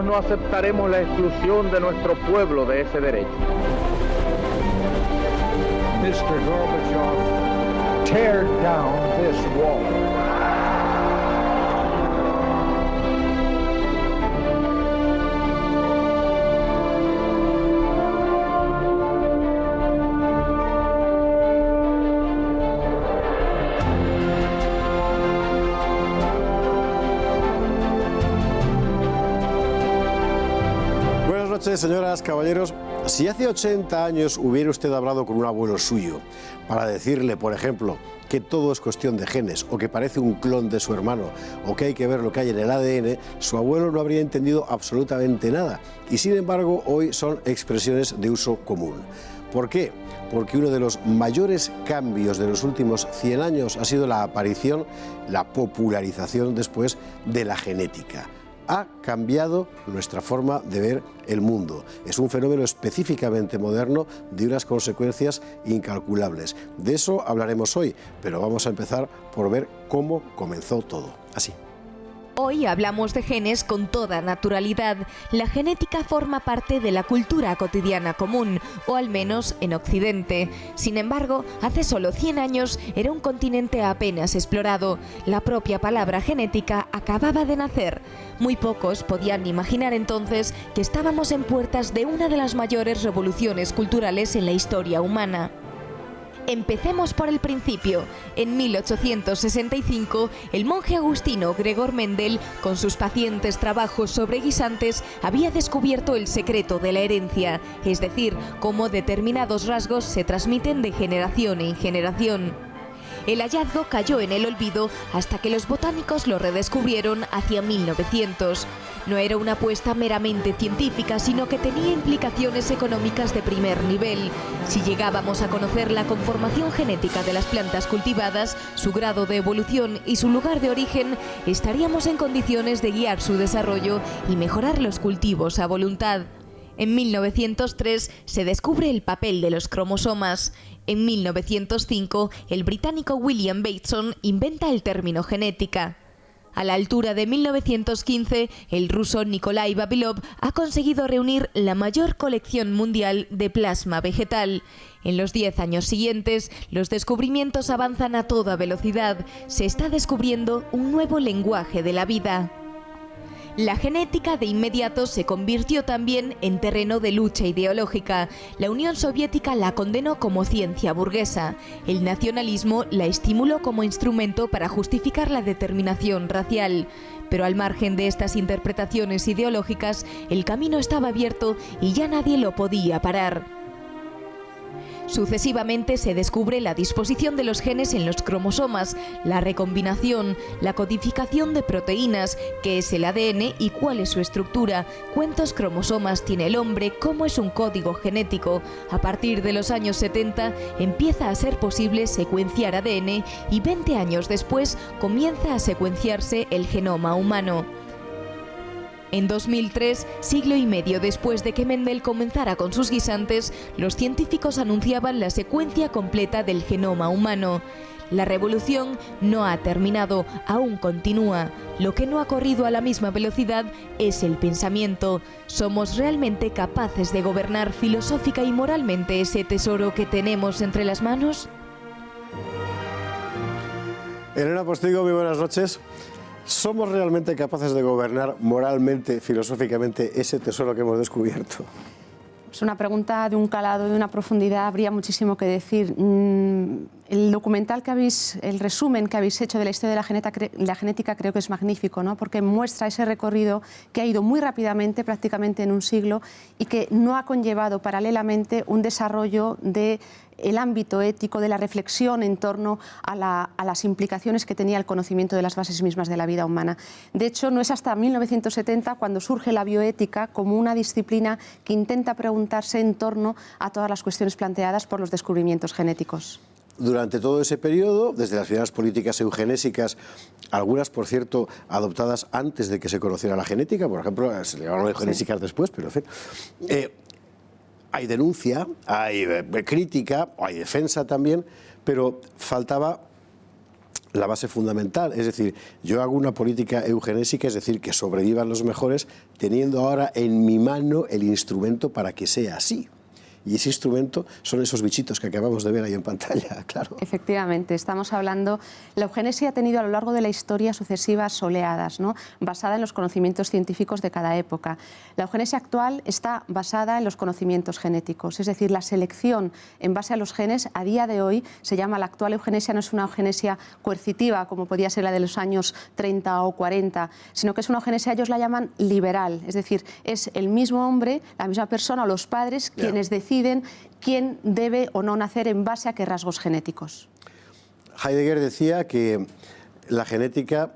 no aceptaremos la exclusión de nuestro pueblo de ese derecho. Mr. Gorbachev, tear down this wall. Buenas noches, señoras, caballeros. Si hace 80 años hubiera usted hablado con un abuelo suyo para decirle, por ejemplo, que todo es cuestión de genes o que parece un clon de su hermano o que hay que ver lo que hay en el ADN, su abuelo no habría entendido absolutamente nada. Y sin embargo, hoy son expresiones de uso común. ¿Por qué? Porque uno de los mayores cambios de los últimos 100 años ha sido la aparición, la popularización después de la genética. Ha cambiado nuestra forma de ver el mundo. Es un fenómeno específicamente moderno de unas consecuencias incalculables. De eso hablaremos hoy, pero vamos a empezar por ver cómo comenzó todo. Así. Hoy hablamos de genes con toda naturalidad. La genética forma parte de la cultura cotidiana común, o al menos en Occidente. Sin embargo, hace solo 100 años era un continente apenas explorado. La propia palabra genética acababa de nacer. Muy pocos podían imaginar entonces que estábamos en puertas de una de las mayores revoluciones culturales en la historia humana. Empecemos por el principio. En 1865, el monje agustino Gregor Mendel, con sus pacientes trabajos sobre guisantes, había descubierto el secreto de la herencia, es decir, cómo determinados rasgos se transmiten de generación en generación. El hallazgo cayó en el olvido hasta que los botánicos lo redescubrieron hacia 1900. No era una apuesta meramente científica, sino que tenía implicaciones económicas de primer nivel. Si llegábamos a conocer la conformación genética de las plantas cultivadas, su grado de evolución y su lugar de origen, estaríamos en condiciones de guiar su desarrollo y mejorar los cultivos a voluntad. En 1903 se descubre el papel de los cromosomas. En 1905, el británico William Bateson inventa el término genética. A la altura de 1915, el ruso Nikolai Vavilov ha conseguido reunir la mayor colección mundial de plasma vegetal. En los 10 años siguientes, los descubrimientos avanzan a toda velocidad. Se está descubriendo un nuevo lenguaje de la vida. La genética de inmediato se convirtió también en terreno de lucha ideológica. La Unión Soviética la condenó como ciencia burguesa. El nacionalismo la estimuló como instrumento para justificar la determinación racial. Pero al margen de estas interpretaciones ideológicas, el camino estaba abierto y ya nadie lo podía parar. Sucesivamente se descubre la disposición de los genes en los cromosomas, la recombinación, la codificación de proteínas, qué es el ADN y cuál es su estructura, cuántos cromosomas tiene el hombre, cómo es un código genético. A partir de los años 70 empieza a ser posible secuenciar ADN y 20 años después comienza a secuenciarse el genoma humano. En 2003, siglo y medio después de que Mendel comenzara con sus guisantes, los científicos anunciaban la secuencia completa del genoma humano. La revolución no ha terminado, aún continúa. Lo que no ha corrido a la misma velocidad es el pensamiento. ¿Somos realmente capaces de gobernar filosófica y moralmente ese tesoro que tenemos entre las manos? Elena Postigo, muy buenas noches. ¿Somos realmente capaces de gobernar moralmente, filosóficamente, ese tesoro que hemos descubierto? Es una pregunta de un calado, de una profundidad, habría muchísimo que decir. El documental el resumen que habéis hecho de la historia de la genética creo que es magnífico, ¿no? Porque muestra ese recorrido que ha ido muy rápidamente, prácticamente en un siglo, y que no ha conllevado paralelamente un desarrollo del ámbito ético, de la reflexión en torno a las implicaciones que tenía el conocimiento de las bases mismas de la vida humana. De hecho, no es hasta 1970 cuando surge la bioética como una disciplina que intenta preguntarse en torno a todas las cuestiones planteadas por los descubrimientos genéticos. Durante todo ese periodo, desde las primeras políticas eugenésicas, algunas, por cierto, adoptadas antes de que se conociera la genética, por ejemplo, se le llamaron eugenésicas después, pero en fin, hay denuncia, hay crítica, hay defensa también, pero faltaba la base fundamental. Es decir, yo hago una política eugenésica, es decir, que sobrevivan los mejores, teniendo ahora en mi mano el instrumento para que sea así. Y ese instrumento son esos bichitos que acabamos de ver ahí en pantalla, claro. Efectivamente, estamos hablando... La eugenesia ha tenido a lo largo de la historia sucesivas oleadas, ¿no?, basada en los conocimientos científicos de cada época. La eugenesia actual está basada en los conocimientos genéticos, es decir, la selección en base a los genes a día de hoy se llama la actual eugenesia, no es una eugenesia coercitiva como podía ser la de los años 30 o 40, sino que es una eugenesia, ellos la llaman liberal, es decir, es el mismo hombre, la misma persona o los padres quienes deciden quién debe o no nacer en base a qué rasgos genéticos. Heidegger decía que la genética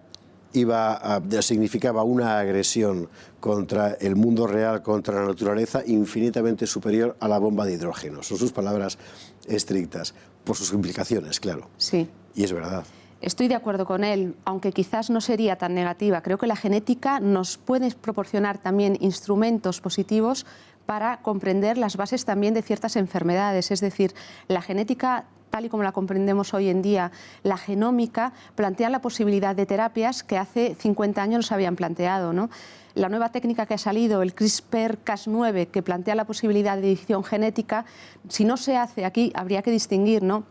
significaba una agresión contra el mundo real, contra la naturaleza, infinitamente superior a la bomba de hidrógeno. Son sus palabras estrictas, por sus implicaciones, claro. Sí. Y es verdad. Estoy de acuerdo con él, aunque quizás no sería tan negativa. Creo que la genética nos puede proporcionar también instrumentos positivos para comprender las bases también de ciertas enfermedades. Es decir, la genética, tal y como la comprendemos hoy en día, la genómica, plantea la posibilidad de terapias que hace 50 años no se habían planteado, ¿no? La nueva técnica que ha salido, el CRISPR-Cas9, que plantea la posibilidad de edición genética, si no se hace aquí, habría que distinguir, ¿no?,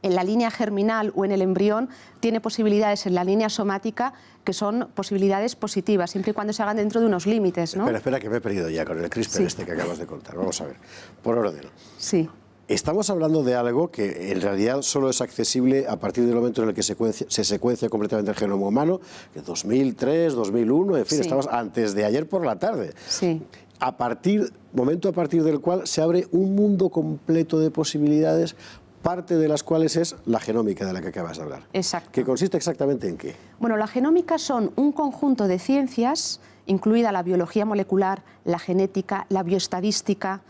en la línea germinal o en el embrión, tiene posibilidades en la línea somática que son posibilidades positivas, siempre y cuando se hagan dentro de unos límites, ¿no? Espera, que me he perdido ya con el CRISPR que acabas de contar. Vamos a ver, por orden. Sí. Estamos hablando de algo que en realidad solo es accesible a partir del momento en el que se secuencia completamente el genoma humano, que 2003, 2001, en fin, estamos antes de ayer por la tarde. Sí. Momento a partir del cual se abre un mundo completo de posibilidades, parte de las cuales es la genómica de la que acabas de hablar. Exacto. ¿Que consiste exactamente en qué? Bueno, la genómica son un conjunto de ciencias, incluida la biología molecular, la genética, la bioestadística,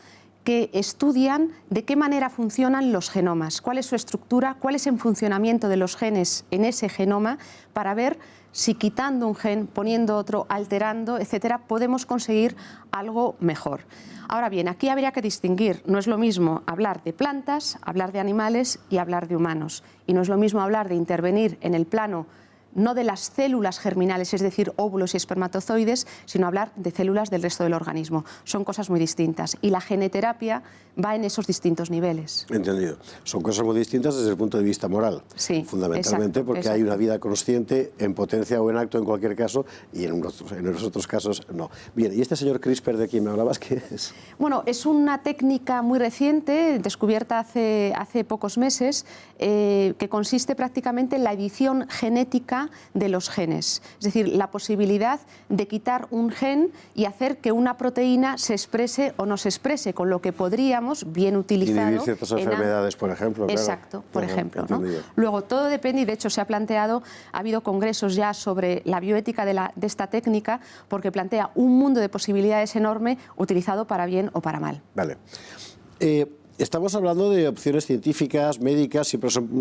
que estudian de qué manera funcionan los genomas, cuál es su estructura, cuál es el funcionamiento de los genes en ese genoma, para ver si quitando un gen, poniendo otro, alterando, etcétera, podemos conseguir algo mejor. Ahora bien, aquí habría que distinguir, no es lo mismo hablar de plantas, hablar de animales y hablar de humanos. Y no es lo mismo hablar de intervenir en el plano no de las células germinales, es decir, óvulos y espermatozoides, sino hablar de células del resto del organismo. Son cosas muy distintas y la geneterapia va en esos distintos niveles. Entendido. Son cosas muy distintas desde el punto de vista moral, sí, fundamentalmente, exacto, porque hay una vida consciente en potencia o en acto en cualquier caso y en los otros casos no. Bien, ¿y este señor CRISPR de quien me hablabas qué es? Bueno, es una técnica muy reciente, descubierta hace pocos meses, que consiste prácticamente en la edición genética de los genes, es decir, la posibilidad de quitar un gen y hacer que una proteína se exprese o no se exprese, con lo que podríamos, bien utilizado... Inhibir ciertas enfermedades, por ejemplo. Exacto, claro. por ejemplo, ¿no? Luego, todo depende, y de hecho se ha planteado, ha habido congresos ya sobre la bioética de esta técnica, porque plantea un mundo de posibilidades enorme, utilizado para bien o para mal. Vale. Estamos hablando de opciones científicas, médicas,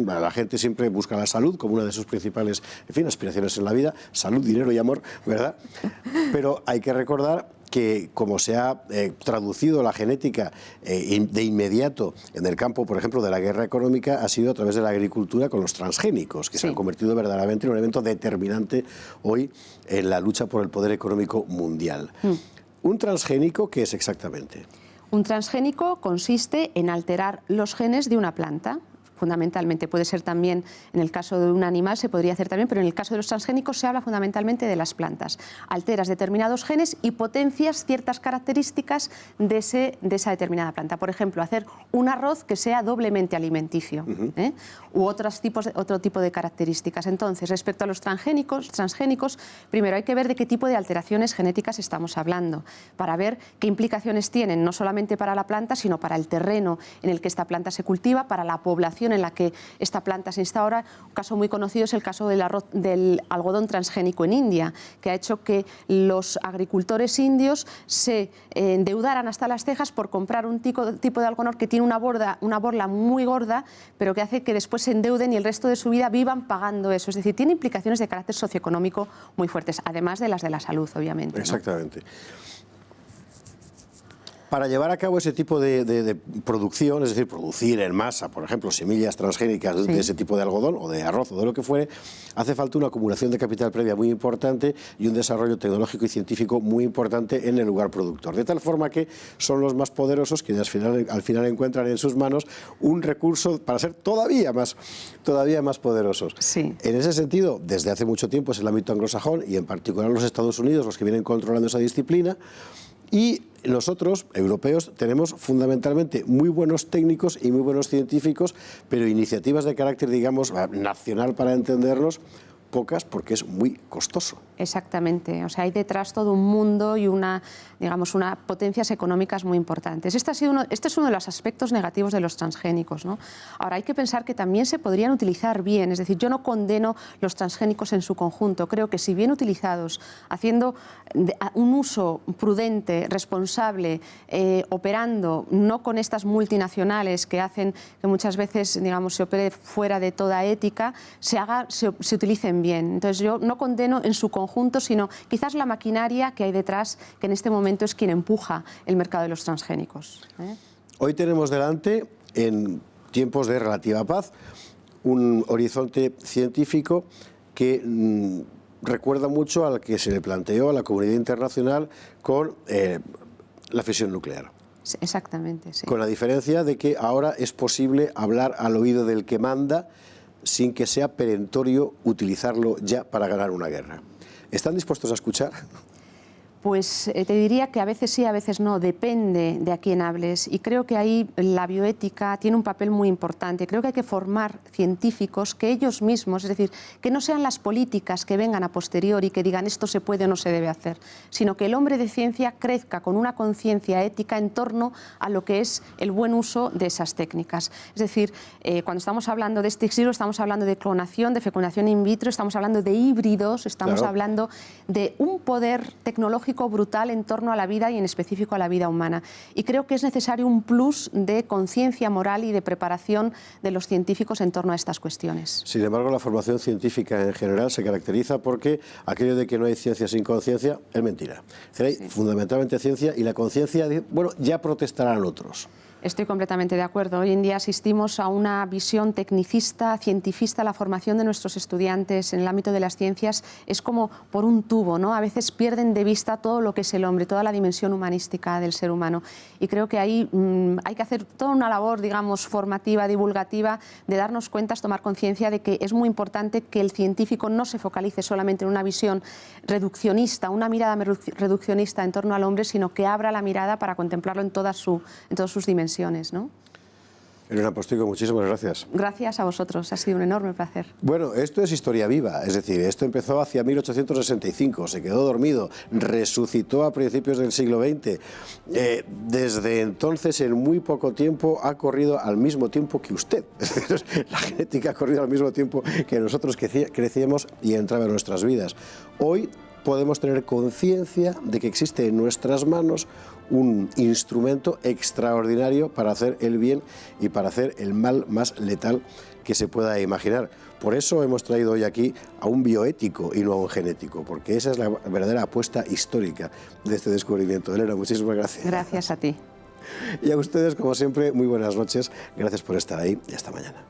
la gente siempre busca la salud como una de sus principales, en fin, aspiraciones en la vida, salud, dinero y amor, ¿verdad? Pero hay que recordar que como se ha traducido la genética de inmediato en el campo, por ejemplo, de la guerra económica, ha sido a través de la agricultura con los transgénicos, que se han convertido verdaderamente en un elemento determinante hoy en la lucha por el poder económico mundial. ¿Un transgénico qué es exactamente? Un transgénico consiste en alterar los genes de una planta. Fundamentalmente puede ser también, en el caso de un animal se podría hacer también, pero en el caso de los transgénicos se habla fundamentalmente de las plantas. Alteras determinados genes y potencias ciertas características de esa determinada planta. Por ejemplo, hacer un arroz que sea doblemente alimenticio, u otro tipo de características. Entonces, respecto a los transgénicos, primero hay que ver de qué tipo de alteraciones genéticas estamos hablando, para ver qué implicaciones tienen, no solamente para la planta, sino para el terreno en el que esta planta se cultiva, para la población en la que esta planta se instaura. Un caso muy conocido es el caso del algodón transgénico en India, que ha hecho que los agricultores indios se endeudaran hasta las cejas por comprar un tipo de algodón que tiene una borla muy gorda, pero que hace que después se endeuden y el resto de su vida vivan pagando eso. Es decir, tiene implicaciones de carácter socioeconómico muy fuertes, además de las de la salud, obviamente, ¿no? Exactamente. Para llevar a cabo ese tipo de producción, es decir, producir en masa, por ejemplo, semillas transgénicas de ese tipo de algodón o de arroz o de lo que fuere, hace falta una acumulación de capital previa muy importante y un desarrollo tecnológico y científico muy importante en el lugar productor. De tal forma que son los más poderosos quienes al final encuentran en sus manos un recurso para ser todavía más poderosos. Sí. En ese sentido, desde hace mucho tiempo es el ámbito anglosajón y en particular los Estados Unidos los que vienen controlando esa disciplina, y nosotros, europeos, tenemos fundamentalmente muy buenos técnicos y muy buenos científicos, pero iniciativas de carácter, digamos, nacional para entendernos, pocas, porque es muy costoso. Exactamente, o sea, hay detrás todo un mundo y unas potencias económicas muy importantes. Este es uno de los aspectos negativos de los transgénicos, ¿no? Ahora, hay que pensar que también se podrían utilizar bien, es decir, yo no condeno los transgénicos en su conjunto, creo que si bien utilizados, haciendo un uso prudente, responsable, operando, no con estas multinacionales que hacen que muchas veces, digamos, se opere fuera de toda ética, se utilicen bien. Entonces yo no condeno en su conjunto, sino quizás la maquinaria que hay detrás, que en este momento es quien empuja el mercado de los transgénicos. Hoy tenemos delante, en tiempos de relativa paz, un horizonte científico que recuerda mucho al que se le planteó a la comunidad internacional con la fisión nuclear. Exactamente, sí. Con la diferencia de que ahora es posible hablar al oído del que manda sin que sea perentorio utilizarlo ya para ganar una guerra. ¿Están dispuestos a escuchar? Pues te diría que a veces sí, a veces no, depende de a quién hables, y creo que ahí la bioética tiene un papel muy importante. Creo que hay que formar científicos que ellos mismos, es decir, que no sean las políticas que vengan a posteriori, que digan esto se puede o no se debe hacer, sino que el hombre de ciencia crezca con una conciencia ética en torno a lo que es el buen uso de esas técnicas. Es decir, cuando estamos hablando de este siglo, estamos hablando de clonación, de fecundación in vitro, estamos hablando de híbridos, estamos hablando de un poder tecnológico brutal en torno a la vida y en específico a la vida humana. Y creo que es necesario un plus de conciencia moral y de preparación de los científicos en torno a estas cuestiones. Sin embargo, la formación científica en general se caracteriza porque aquello de que no hay ciencia sin conciencia es mentira. Es decir, hay fundamentalmente ciencia y la conciencia, bueno, ya protestarán otros. Estoy completamente de acuerdo. Hoy en día asistimos a una visión tecnicista, cientifista. La formación de nuestros estudiantes en el ámbito de las ciencias es como por un tubo, ¿no? A veces pierden de vista todo lo que es el hombre, toda la dimensión humanística del ser humano. Y creo que ahí hay que hacer toda una labor, digamos, formativa, divulgativa, de darnos cuenta, tomar conciencia de que es muy importante que el científico no se focalice solamente en una visión reduccionista, una mirada reduccionista en torno al hombre, sino que abra la mirada para contemplarlo en todas sus dimensiones, ¿no? Elena Postigo, muchísimas gracias. Gracias a vosotros, ha sido un enorme placer. Bueno, esto es historia viva, es decir, esto empezó hacia 1865, se quedó dormido, resucitó a principios del siglo XX. Desde entonces, en muy poco tiempo, ha corrido al mismo tiempo que usted. La genética ha corrido al mismo tiempo que nosotros crecíamos y entraba en nuestras vidas. Hoy podemos tener conciencia de que existe en nuestras manos un instrumento extraordinario para hacer el bien y para hacer el mal más letal que se pueda imaginar. Por eso hemos traído hoy aquí a un bioético y no a un genético, porque esa es la verdadera apuesta histórica de este descubrimiento. Elena, muchísimas gracias. Gracias a ti. Y a ustedes, como siempre, muy buenas noches. Gracias por estar ahí y hasta mañana.